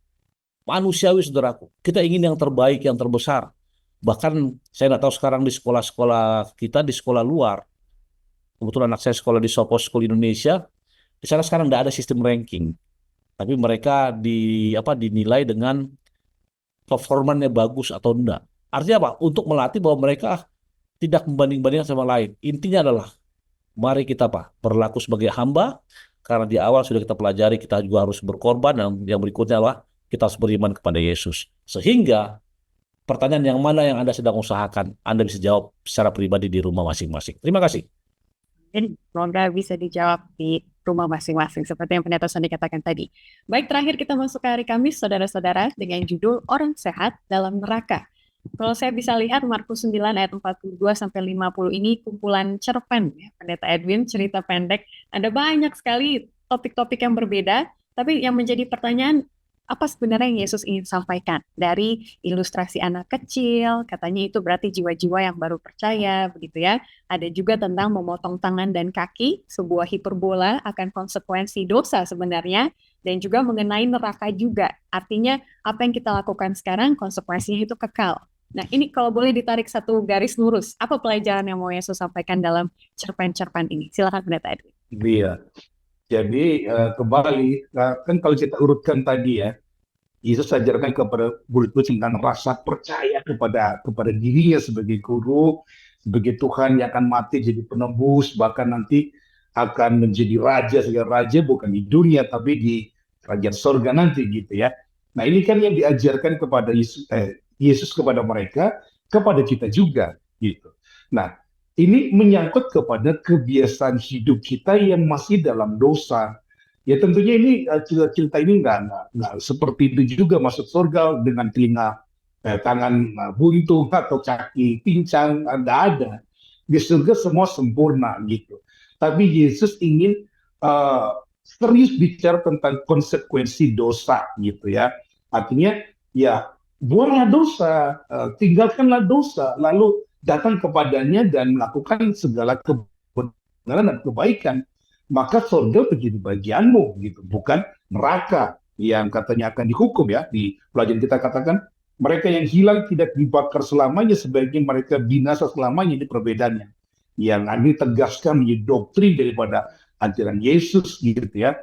Manusiawi, saudaraku. Kita ingin yang terbaik, yang terbesar. Bahkan saya nggak tahu sekarang di sekolah-sekolah kita, di sekolah luar, kebetulan anak saya sekolah di Sopo School Indonesia, di sana sekarang nggak ada sistem ranking. Tapi mereka dinilai dengan performannya bagus atau enggak. Artinya apa? Untuk melatih bahwa mereka tidak membanding-bandingkan sama lain. Intinya adalah, mari kita berlaku sebagai hamba, karena di awal sudah kita pelajari, kita juga harus berkorban, dan yang berikutnya adalah kita harus beriman kepada Yesus. Sehingga pertanyaan yang mana yang Anda sedang usahakan, Anda bisa jawab secara pribadi di rumah masing-masing. Terima kasih. Semoga bisa dijawab di rumah masing-masing, seperti yang Pendeta Sony katakan tadi. Baik, terakhir kita masuk ke hari Kamis, saudara-saudara, dengan judul Orang Sehat dalam Neraka. Kalau saya bisa lihat, Markus 9 ayat 42-50 ini kumpulan cerpen, ya, Pendeta Edwin, cerita pendek. Ada banyak sekali topik-topik yang berbeda, tapi yang menjadi pertanyaan, apa sebenarnya yang Yesus ingin sampaikan? Dari ilustrasi anak kecil, katanya itu berarti jiwa-jiwa yang baru percaya, begitu ya. Ada juga tentang memotong tangan dan kaki, sebuah hiperbola akan konsekuensi dosa sebenarnya, dan juga mengenai neraka juga. Artinya apa yang kita lakukan sekarang, konsekuensinya itu kekal. Nah ini kalau boleh ditarik satu garis lurus, apa pelajaran yang mau Yesus sampaikan dalam cerpen-cerpen ini? Silakan Pendeta Edwin. Iya. Jadi kembali, kan kalau kita urutkan tadi ya, Yesus ajarkan kepada murid-murid tentang rasa percaya kepada dirinya sebagai guru, sebagai Tuhan yang akan mati jadi penebus, bahkan nanti akan menjadi raja, sebagai raja bukan di dunia tapi di kerajaan sorga nanti gitu ya. Nah ini kan yang diajarkan kepada Yesus kepada mereka, kepada kita juga gitu. Nah ini menyangkut kepada kebiasaan hidup kita yang masih dalam dosa. Ya tentunya ini cerita ini nggak seperti itu juga masuk surga dengan telinga, tangan buntung atau kaki pincang, nggak ada. Di surga semua sempurna gitu. Tapi Yesus ingin serius bicara tentang konsekuensi dosa gitu ya. Artinya ya buanglah dosa, tinggalkanlah dosa, lalu datang kepadanya dan melakukan segala kebenaran dan kebaikan, maka surga menjadi bagianmu gitu, bukan neraka yang katanya akan dihukum ya. Di pelajaran kita katakan mereka yang hilang tidak dibakar selamanya, sebaiknya mereka binasa selamanya. Ini perbedaannya yang ini tegaskan menjadi doktrin daripada ajaran Yesus gitu ya.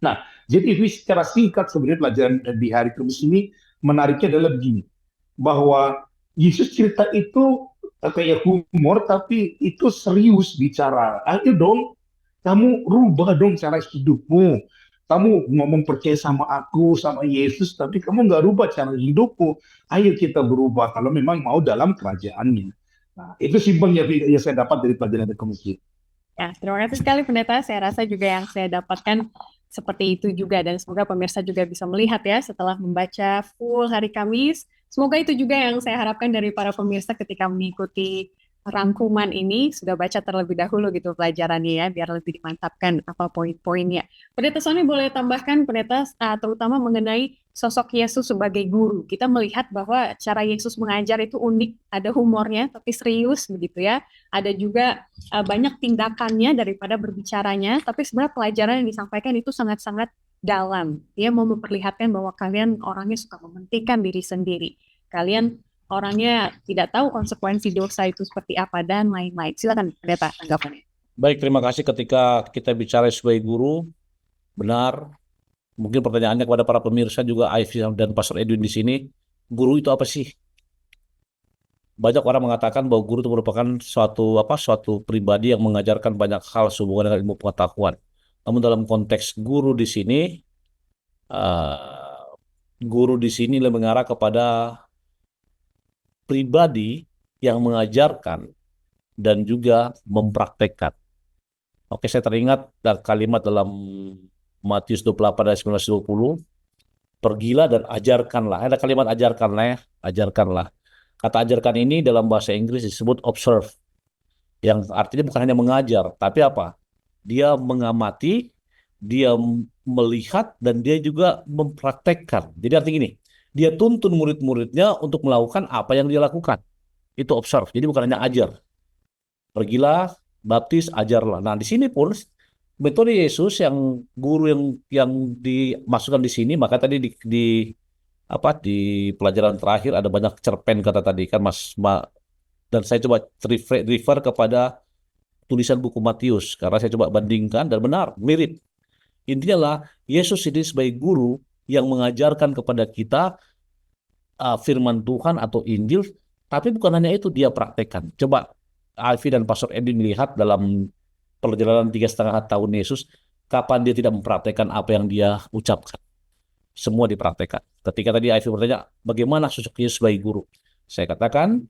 Nah, jadi secara singkat sebenarnya pelajaran di hari Kamis ini menariknya adalah begini, bahwa Yesus cerita itu kayak humor, tapi itu serius bicara. Ayo dong, kamu rubah dong cara hidupmu. Kamu ngomong percaya sama aku, sama Yesus, tapi kamu nggak rubah cara hidupmu. Ayo kita berubah kalau memang mau dalam kerajaannya. Nah, itu simpelnya yang saya dapat dari pelajaran hari Kamis ini. Ya, terima kasih sekali Pendeta. Saya rasa juga yang saya dapatkan seperti itu juga dan semoga pemirsa juga bisa melihat ya setelah membaca full hari Kamis. Semoga itu juga yang saya harapkan dari para pemirsa ketika mengikuti rangkuman ini sudah baca terlebih dahulu gitu pelajarannya ya biar lebih dimantapkan apa poin-poinnya. Pendeta Sony boleh tambahkan Pendeta terutama mengenai sosok Yesus sebagai guru. Kita melihat bahwa cara Yesus mengajar itu unik, ada humornya tapi serius begitu ya. Ada juga banyak tindakannya daripada berbicaranya, tapi sebenarnya pelajaran yang disampaikan itu sangat-sangat dalam. Dia mau memperlihatkan bahwa kalian orangnya suka mementingkan diri sendiri. Kalian orangnya tidak tahu konsekuensi dosa itu seperti apa dan lain-lain. Silakan Pendeta tanggapannya. Baik, terima kasih. Ketika kita bicara sebagai guru, benar. Mungkin pertanyaannya kepada para pemirsa juga, Ivy dan Pastor Edwin di sini, guru itu apa sih? Banyak orang mengatakan bahwa guru itu merupakan suatu pribadi yang mengajarkan banyak hal sehubungan dengan ilmu pengetahuan. Namun dalam konteks guru di sini, uh, guru di sini lebih mengarah kepada pribadi yang mengajarkan dan juga mempraktekkan. Oke, saya teringat dari kalimat dalam Matius 28 ayat 19-20, pergilah dan ajarkanlah. Ada kalimat ajarkanlah ya, ajarkanlah. Kata ajarkan ini dalam bahasa Inggris disebut observe, yang artinya bukan hanya mengajar, tapi apa? Dia mengamati, dia melihat, dan dia juga mempraktekkan. Jadi artinya gini, dia tuntun murid-muridnya untuk melakukan apa yang dia lakukan. Itu observe, jadi bukan hanya ajar. Pergilah, baptis, ajarlah. Nah, di sini pun metode Yesus yang guru yang dimasukkan di sini, maka tadi di pelajaran terakhir ada banyak cerpen kata tadi kan dan saya coba refer kepada tulisan buku Matius karena saya coba bandingkan dan benar mirip. Intinya lah Yesus ini sebagai guru yang mengajarkan kepada kita firman Tuhan atau Injil, tapi bukan hanya itu, dia praktekkan. Coba Alfi dan Pastor Edwin melihat dalam perjalanan 3,5 tahun Yesus, kapan dia tidak mempraktekkan apa yang dia ucapkan. Semua dipraktekkan. Ketika tadi Alfi bertanya, bagaimana sosok Yesus sebagai guru? Saya katakan,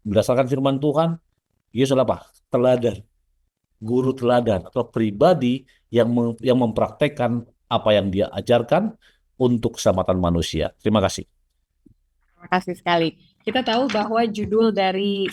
berdasarkan firman Tuhan, Yesus adalah apa? Teladan. Guru teladan atau pribadi yang mempraktekkan apa yang dia ajarkan untuk keselamatan manusia. Terima kasih. Terima kasih sekali. Kita tahu bahwa judul dari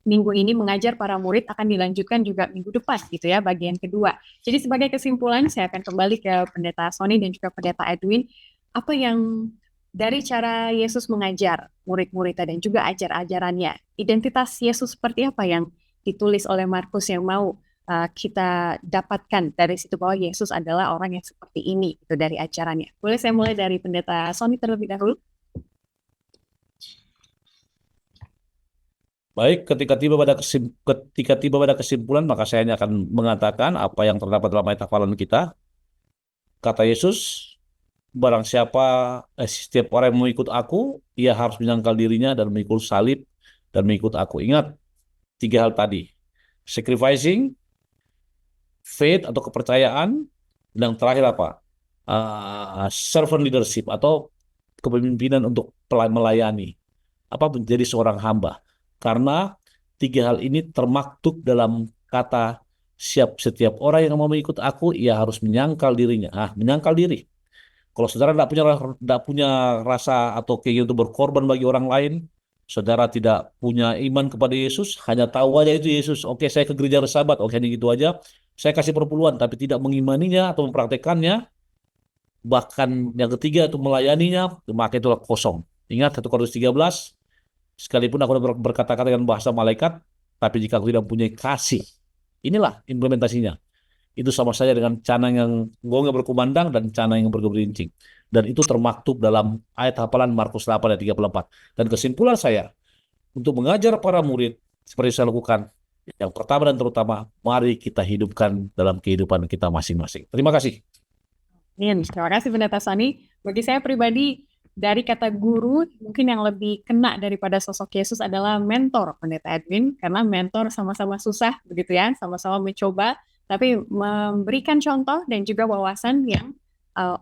minggu ini mengajar para murid akan dilanjutkan juga minggu depan gitu ya, bagian kedua. Jadi sebagai kesimpulan saya akan kembali ke Pendeta Sony dan juga Pendeta Edwin, apa yang dari cara Yesus mengajar murid-muridnya dan juga ajar-ajarannya, identitas Yesus seperti apa yang ditulis oleh Markus yang mau kita dapatkan dari situ bahwa Yesus adalah orang yang seperti ini itu dari ajarannya. Boleh saya mulai dari Pendeta Sony terlebih dahulu? Baik, ketika tiba pada kesimpulan, maka saya hanya akan mengatakan apa yang terdapat dalam ayat hafalan kita. Kata Yesus, barang setiap orang yang mengikut aku, ia harus menyangkal dirinya dan mengikut salib dan mengikut aku. Ingat, 3 hal tadi. Sacrificing, faith atau kepercayaan, dan terakhir apa? Servant leadership atau kepemimpinan untuk melayani. Menjadi seorang hamba. Karena 3 hal ini termaktub dalam kata setiap orang yang mau mengikut aku, ia harus menyangkal dirinya. Menyangkal diri. Kalau saudara tidak punya rasa atau keinginan untuk berkorban bagi orang lain, saudara tidak punya iman kepada Yesus, hanya tahu aja itu Yesus. Oke, saya ke gereja Sabat, oke hanya gitu aja. Saya kasih perpuluhan, tapi tidak mengimaninya atau mempraktekannya. Bahkan yang ketiga itu melayaninya, maka itulah kosong. Ingat 1 Korintus 13. Sekalipun aku berkata-kata dengan bahasa malaikat, tapi jika aku tidak mempunyai kasih, inilah implementasinya. Itu sama saja dengan canang yang gongnya berkumandang dan canang yang bergerincing. Dan itu termaktub dalam ayat hafalan Markus 8 ayat 34. Dan kesimpulan saya, untuk mengajar para murid, seperti saya lakukan, Yang pertama dan terutama, mari kita hidupkan dalam kehidupan kita masing-masing. Terima kasih. Terima kasih Pendeta Sony. Bagi saya pribadi, dari kata guru, mungkin yang lebih kena daripada sosok Yesus adalah mentor, Pendeta Edwin, karena mentor sama-sama susah, begitu ya, sama-sama mencoba, tapi memberikan contoh dan juga wawasan yang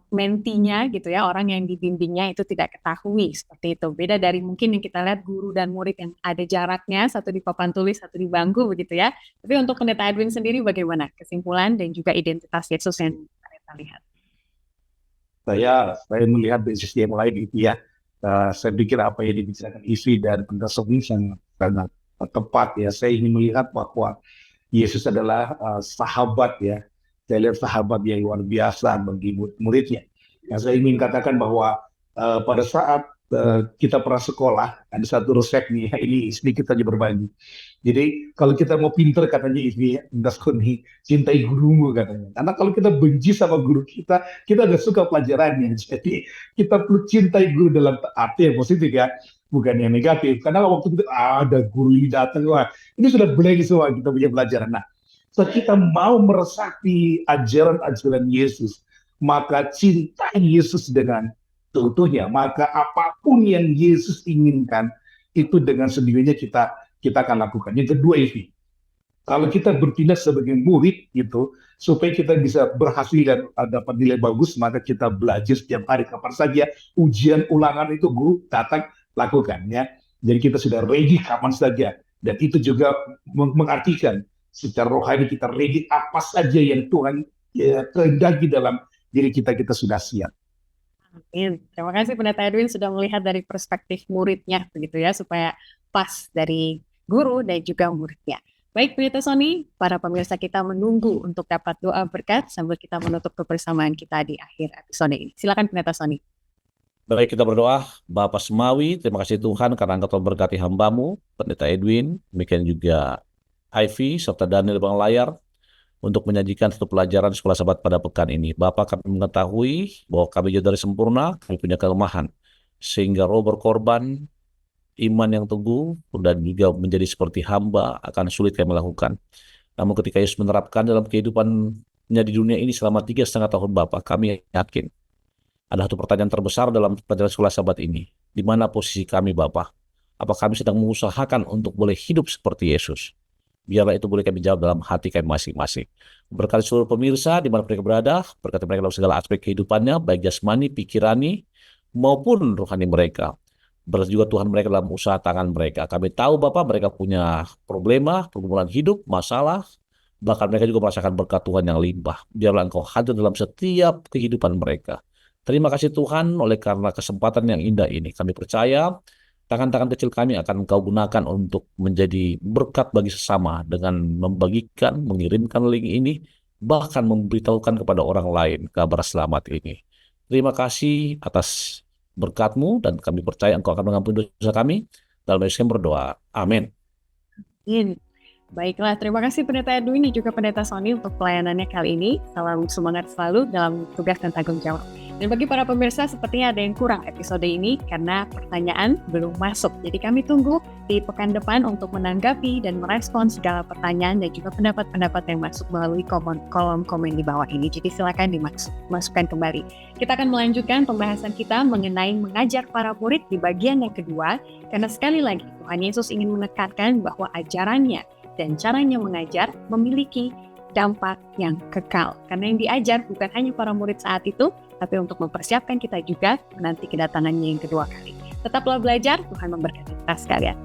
mentinya gitu ya, orang yang dibimbingnya itu tidak ketahui seperti itu. Beda dari mungkin yang kita lihat guru dan murid yang ada jaraknya, satu di papan tulis, satu di bangku begitu ya. Tapi untuk Pendeta Edwin sendiri bagaimana kesimpulan dan juga identitas Yesus yang kita lihat? Saya melihat dari sisi yang lain itu ya. Saya pikir apa yang dibicarakan isi dan Pendeta Sony sangat tepat ya. Saya ingin melihat bahwa Yesus adalah sahabat ya. Saya lihat sahabat yang luar biasa bagi murid-muridnya. Yang saya ingin katakan bahwa pada saat kita pernah sekolah, ada satu resep nih, ini sedikit saja berbagi. Jadi kalau kita mau pinter katanya ini, Sony, cintai gurumu katanya. Karena kalau kita benci sama guru kita nggak suka pelajarannya. Jadi kita perlu cintai guru dalam arti yang positif ya, bukan yang negatif. Karena waktu itu ada guru ini datang, wah ini sudah blank semua kita punya pelajaran. Nah, kita mau meresapi ajaran-ajaran Yesus, maka cintai Yesus dengan seutuhnya. Maka apapun yang Yesus inginkan, itu dengan sendirinya kita akan lakukan. Yang kedua ini, kalau kita bertindak sebagai murid gitu, supaya kita bisa berhasil dan dapat nilai bagus, maka kita belajar setiap hari. Kapan saja ujian ulangan itu guru datang, lakukan ya. Jadi kita sudah ready kapan saja. Dan itu juga mengartikan secara rohani kita ready apa saja yang Tuhan kehendaki dalam diri kita sudah siap. Amin. Terima kasih Pendeta Edwin sudah melihat dari perspektif muridnya begitu ya, supaya pas dari guru dan juga muridnya. Baik Pendeta Sony, para pemirsa kita menunggu untuk dapat doa berkat sambil kita menutup kebersamaan kita di akhir episode ini. Silakan Pendeta Sony. Baik, kita berdoa. Bapa Semawi, terima kasih Tuhan karena Engkau telah berkati hamba-Mu, Pendeta Edwin, demikian juga Ivy, serta Daniel Bang Layar, untuk menyajikan satu pelajaran sekolah sahabat pada pekan ini. Bapa, kami mengetahui bahwa kami jauh dari sempurna, kami punya kelemahan, sehingga roh berkorban, iman yang teguh, dan juga menjadi seperti hamba akan sulit kami lakukan. Namun ketika Yesus menerapkan dalam kehidupannya di dunia ini selama 3,5 tahun Bapa, kami yakin ada satu pertanyaan terbesar dalam pelajaran sekolah sahabat ini. Di mana posisi kami Bapa? Apa kami sedang mengusahakan untuk boleh hidup seperti Yesus? Biarlah itu boleh kami jawab dalam hati kami masing-masing. Berkati seluruh pemirsa di mana mereka berada, berkati mereka dalam segala aspek kehidupannya, baik jasmani, pikirani, maupun rohani mereka. Berkati juga Tuhan mereka dalam usaha tangan mereka. Kami tahu Bapak mereka punya problema, pergumulan hidup, masalah, bahkan mereka juga merasakan berkat Tuhan yang limpah. Biarlah Engkau hadir dalam setiap kehidupan mereka. Terima kasih Tuhan oleh karena kesempatan yang indah ini. Kami percaya tangan-tangan kecil kami akan Engkau gunakan untuk menjadi berkat bagi sesama dengan membagikan, mengirimkan link ini, bahkan memberitahukan kepada orang lain kabar selamat ini. Terima kasih atas berkat-Mu dan kami percaya Engkau akan mengampuni dosa kami. Dalam Yesus kami berdoa. Amin. Baiklah, terima kasih Pendeta Edwin dan juga Pendeta Sony untuk pelayanannya kali ini. Salam semangat selalu dalam tugas dan tanggung jawab. Dan bagi para pemirsa, sepertinya ada yang kurang episode ini karena pertanyaan belum masuk. Jadi kami tunggu di pekan depan untuk menanggapi dan merespons segala pertanyaan dan juga pendapat-pendapat yang masuk melalui kolom komen di bawah ini. Jadi silakan dimasukkan kembali. Kita akan melanjutkan pembahasan kita mengenai mengajar para murid di bagian yang kedua. Karena sekali lagi, Tuhan Yesus ingin menekankan bahwa ajarannya dan caranya mengajar memiliki dampak yang kekal. Karena yang diajar bukan hanya para murid saat itu, tapi untuk mempersiapkan kita juga menanti kedatangannya yang kedua kali. Tetaplah belajar, Tuhan memberkati kita sekalian.